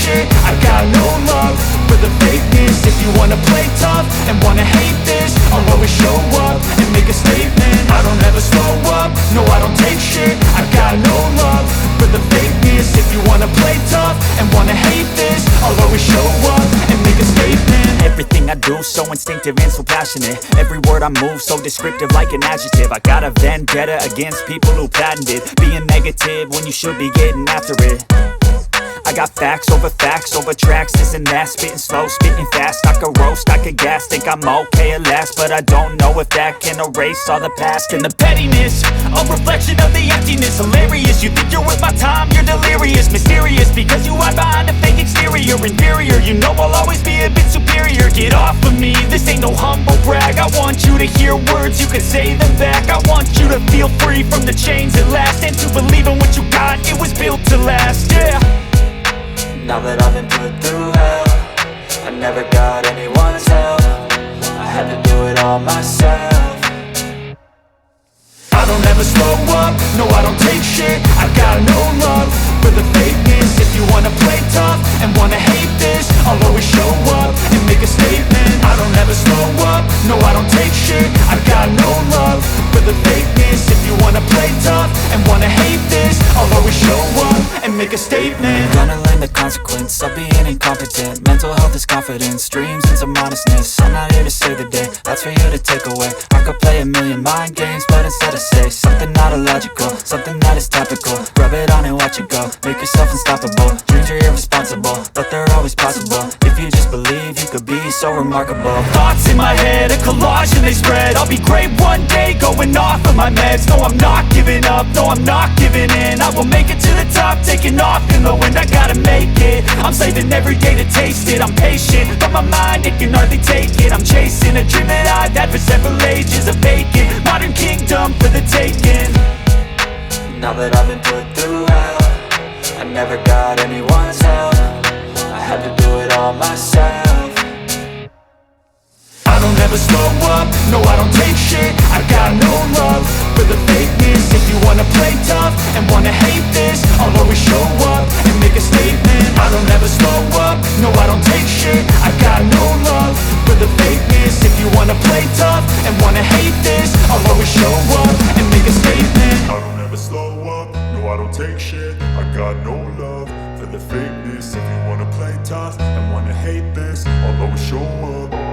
shit. I got no love for the fakeness. If you wanna play tough and wanna hate this, I'll always show up and make a statement. I don't ever slow up, no I don't take shit. I got no love for the fakeness. If you wanna play tough and wanna hate this, I'll always show up and make a statement. Everything I do so instinctive and so passionate. Every word I move so descriptive like an adjective. I got a vendetta against people who patented being negative when you should be getting after it. I got facts over tracks, this and that. Spitting slow, spitting fast, I could roast, I could gas. Think I'm okay at last, but I don't know if that can erase all the past. And the pettiness, a reflection of the emptiness. Hilarious, you think you're worth my time, you're delirious. Mysterious, because you hide behind a fake exterior. Inferior, you know I'll always be a bit superior. Get off of me, this ain't no humble brag. I want you to hear words, you can say them back. I want you to feel free from the chains at last, and to believe in what you got, it was built to last, yeah. Now that I've been put through hell, I never got anyone's help. I had to do it all myself. I don't ever slow up, no I don't take shit. I got no love for the fakeness. If you wanna play tough and wanna hate this, I'll always show up and make a statement. I don't ever slow up, no I don't take shit. I got no love for the fakeness. If you wanna play tough and wanna hate this, I'll always show up and make a statement. Gonna learn the consequence of being incompetent. Mental health is confidence, dreams and some honestness. I'm not here to save the day, that's for you to take away. I could play a million mind games, but instead I say something not illogical, something that is topical. Rub it on and watch it go, make yourself unstoppable. Dreams are irresponsible, but they're always possible. If you just believe, you could be so remarkable. Thoughts in my head, a collage and they spread. I'll be great one day, going off of my meds. No I'm not giving up, no I'm not giving in. I will make it to the top, taking off in the wind. I gotta make it, I'm saving every day to taste it. I'm patient, but my mind, it can hardly take it. I'm chasing a dream that I've had for several ages. A vacant, modern kingdom for the taking. Now that I've been put through hell, I never got anyone's help. I had to do it all myself. I don't ever slow up, no I don't take shit. I got no love for the fakeness. If you wanna play tough and wanna hate this, I'll always show up and make a statement. I don't ever slow up, no I don't take shit. I got no love for the fakeness. If you wanna play tough and wanna hate this, I'll always show up and make a statement. I don't ever slow up, no I don't take shit. I got no love for the fakeness. If you wanna play tough and wanna hate this, I'll always show up.